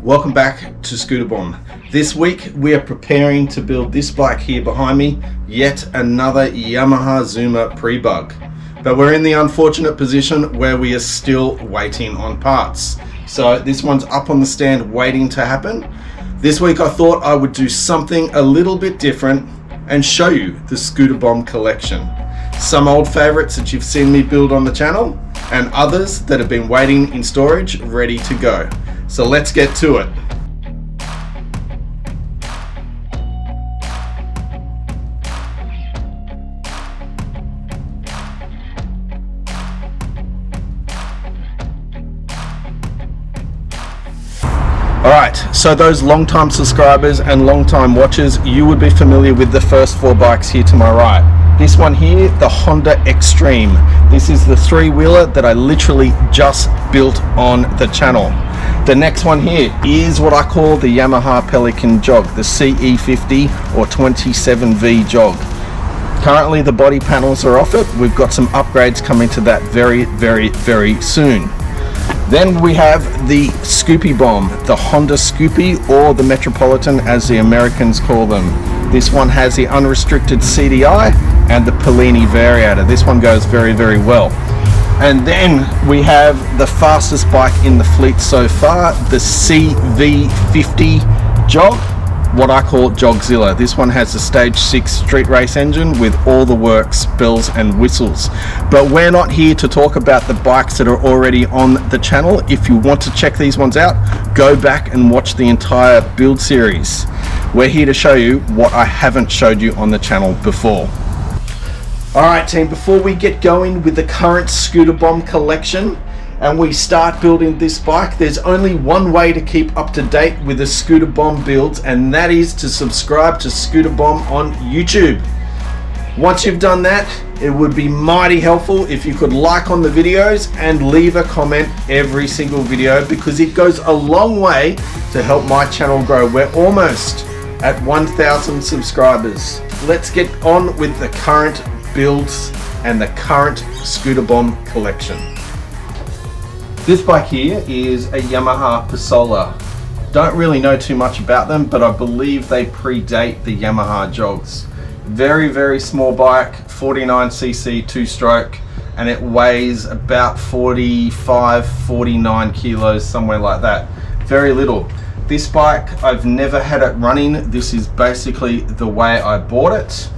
Welcome back to Scooterbomb. This week we are preparing to build this bike here behind me, yet another Yamaha Zuma pre-bug. But we're in the unfortunate position where we are still waiting on parts. So this one's up on the stand waiting to happen. This week I thought I would do something a little bit different and show you the Scooterbomb Collection. Some old favorites that you've seen me build on the channel and others that have been waiting in storage ready to go. So let's get to it. Alright, so those long-time subscribers and long-time watchers, you would be familiar with the first four bikes here to my right. This one here, the Honda Extreme. This is the three-wheeler that I literally just built on the channel. The next one here is what I call the Yamaha Pelican jog, the CE50 or 27V jog. Currently the body panels are off it. We've got some upgrades coming to that very soon. Then we have the Scooterbomb, the Honda Scoopy or the Metropolitan as the Americans call them. This one has the unrestricted CDI and the Polini variator. This one goes very well. And then we have the fastest bike in the fleet so far, the CV50 jog, what I call Jogzilla. This one has a stage 6 street race engine with all the works, bells and whistles. But we're not here to talk about the bikes that are already on the channel. If you want to check these ones out, go back and watch the entire build series. We're here to show you what I haven't showed you on the channel before. Alright team, before we get going with the current Scooterbomb collection and we start building this bike, there's only one way to keep up to date with the Scooterbomb builds, and that is to subscribe to Scooterbomb on YouTube. Once you've done that, it would be mighty helpful if you could like on the videos and leave a comment every single video, because it goes a long way to help my channel grow. We're almost at 1,000 subscribers. Let's get on with the current builds and the current Scooterbomb collection. This bike here is a Yamaha Pasola. Don't really know too much about them, but I believe they predate the Yamaha jogs. Very small bike, 49cc 2-stroke, and it weighs about 49 kilos, somewhere like that. Very little. This bike, I've never had it running. This is basically the way I bought it.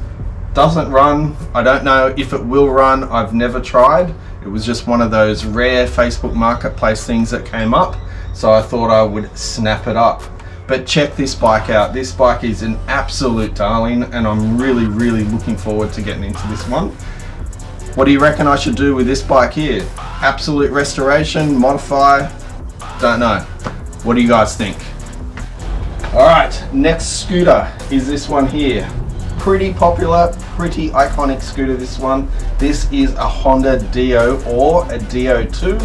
Doesn't run. I don't know if it will run. I've never tried. It was just one of those rare Facebook Marketplace things that came up, so I thought I would snap it up. But check this bike out. This bike is an absolute darling, and I'm really looking forward to getting into this one. What do you reckon I should do with this bike here? Absolute restoration, modify? Don't know. What do you guys think? Alright, next scooter is this one here. Pretty popular, pretty iconic scooter, this one. This is a Honda Dio or a Dio2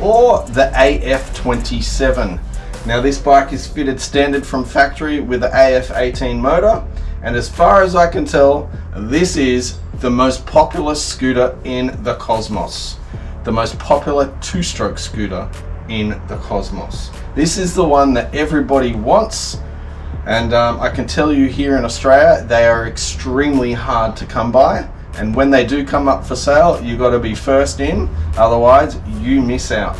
or the AF27. Now this bike is fitted standard from factory with the AF18 motor, and as far as I can tell, this is the most popular scooter in the cosmos. The most popular 2-stroke scooter in the cosmos. This is the one that everybody wants. And I can tell you here in Australia, they are extremely hard to come by. And when they do come up for sale, you got to be first in, otherwise you miss out.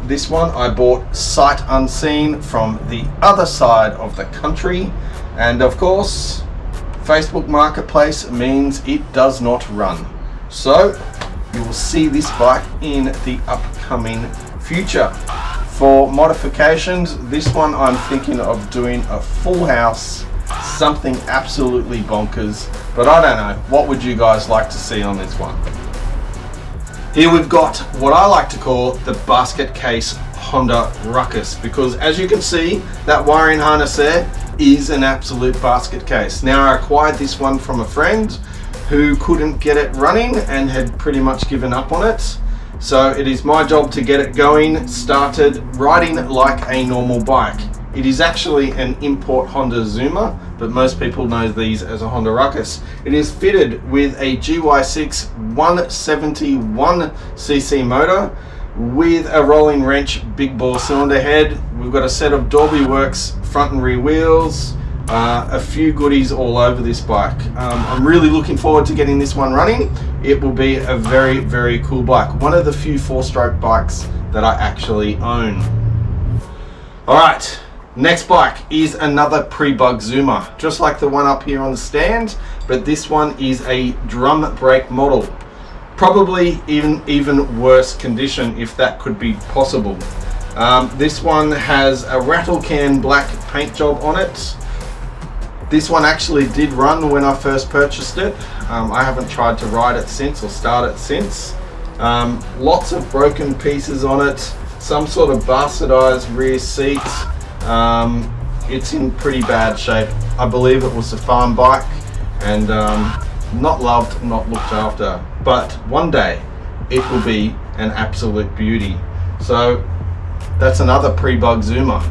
This one I bought sight unseen from the other side of the country. And of course, Facebook Marketplace means it does not run. So you will see this bike in the upcoming future. For modifications, this one I'm thinking of doing a full house, something absolutely bonkers, but I don't know. What would you guys like to see on this one? Here we've got what I like to call the basket case Honda Ruckus, because as you can see, that wiring harness there is an absolute basket case. Now I acquired this one from a friend who couldn't get it running and had pretty much given up on it. So it is my job to get it going, started, riding like a normal bike. It is actually an import Honda Zuma, but most people know these as a Honda Ruckus. It is fitted with a GY6 171cc motor with a rolling wrench big bore cylinder head We've got a set of Dolby Works front and rear wheels, a few goodies all over this bike. I'm really looking forward to getting this one running. It will be a very, very cool bike. One of the few 4-stroke bikes that I actually own. All right, next bike is another pre-bug Zoomer, just like the one up here on the stand, but this one is a drum brake model. Probably even worse condition, if that could be possible. This one has a rattle can black paint job on it. This one actually did run when I first purchased it. I haven't tried to ride it since or start it since. Lots of broken pieces on it, some sort of bastardized rear seat. It's in pretty bad shape. I believe it was a farm bike and not loved, not looked after, but one day it will be an absolute beauty. So that's another pre-bug Zoomer.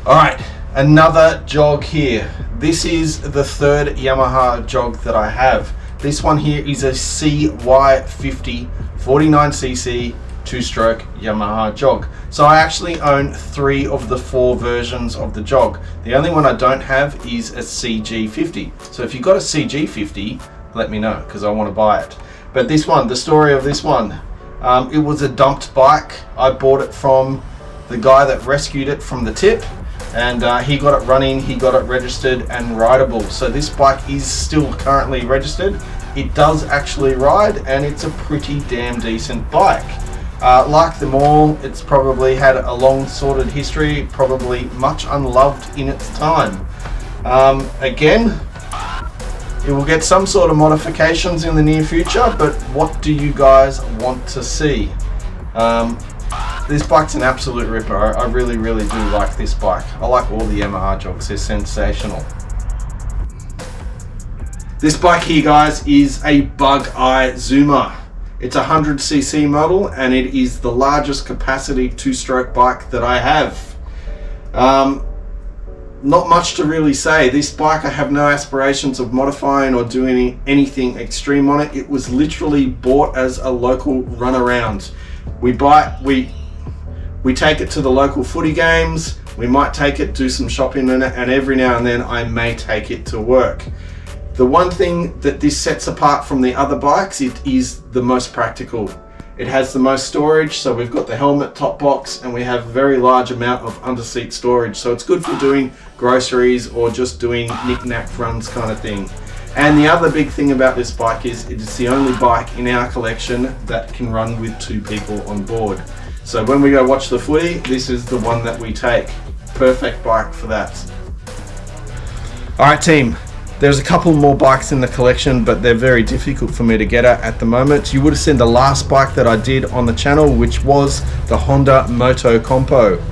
All right, another jog here. This is the third Yamaha jog that I have. This one here is a CY50 49cc 2-stroke Yamaha jog. So I actually own 3 of the 4 versions of the jog. The only one I don't have is a CG50. So if you've got a CG50, let me know, because I want to buy it. But this one, the story of this one, it was a dumped bike. I bought it from the guy that rescued it from the tip, and he got it running, he got it registered and rideable. So this bike is still currently registered. It does actually ride, and it's a pretty damn decent bike. Like them all, it's probably had a long sordid history, probably much unloved in its time. Again, it will get some sort of modifications in the near future, but what do you guys want to see? This bike's an absolute ripper. I really do like this bike. I like all the Yamaha jogs, they're sensational. This bike here, guys, is a Bug Eye Zoomer. It's a 100cc model, and it is the largest capacity 2-stroke bike that I have. Not much to really say. This bike, I have no aspirations of modifying or doing anything extreme on it. It was literally bought as a local runaround. We take it to the local footy games. We might take it, do some shopping in it, and every now and then I may take it to work. The one thing that this sets apart from the other bikes, it is the most practical. It has the most storage, so we've got the helmet top box, and we have a very large amount of under-seat storage. So it's good for doing groceries or just doing knick-knack runs kind of thing. And the other big thing about this bike is it's the only bike in our collection that can run with 2 people on board. So when we go watch the footy, this is the one that we take. Perfect bike for that. All right, team. There's a couple more bikes in the collection, but they're very difficult for me to get at the moment. You would have seen the last bike that I did on the channel, which was the Honda Moto Compo.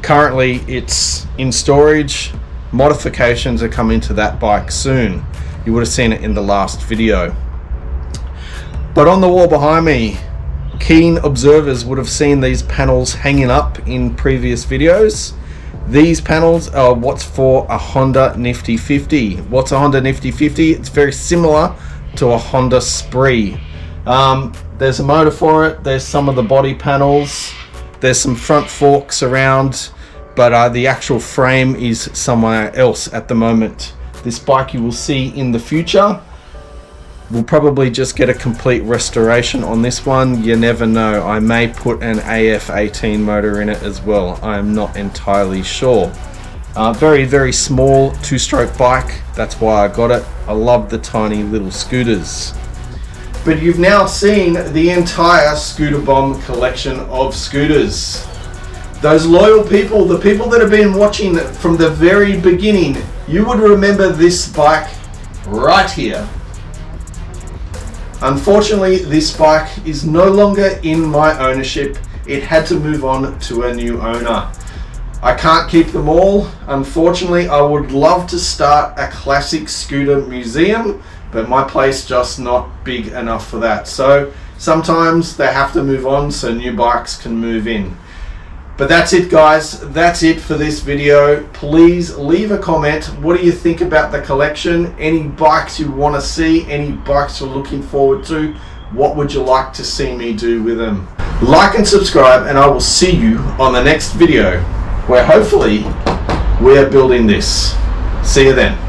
Currently, it's in storage. Modifications are coming to that bike soon. You would have seen it in the last video. But on the wall behind me, keen observers would have seen these panels hanging up in previous videos. These panels are what's for a Honda Nifty 50. What's a Honda Nifty 50? It's very similar to a Honda Spree. There's a motor for it, there's some of the body panels, there's some front forks around, but the actual frame is somewhere else at the moment. This bike you will see in the future. We'll probably just get a complete restoration on this one. You never know. I may put an AF18 motor in it as well. I am not entirely sure. Very small 2-stroke bike. That's why I got it. I love the tiny little scooters. But you've now seen the entire Scooterbomb collection of scooters. Those loyal people, the people that have been watching from the very beginning, you would remember this bike right here. Unfortunately, this bike is no longer in my ownership. It had to move on to a new owner. I can't keep them all. Unfortunately, I would love to start a classic scooter museum, but my place just not big enough for that. So sometimes they have to move on so new bikes can move in. But that's it, guys. That's it for this video. Please leave a comment. What do you think about the collection? Any bikes you want to see? Any bikes you're looking forward to? What would you like to see me do with them? Like and subscribe, and I will see you on the next video where hopefully we're building this. See you then.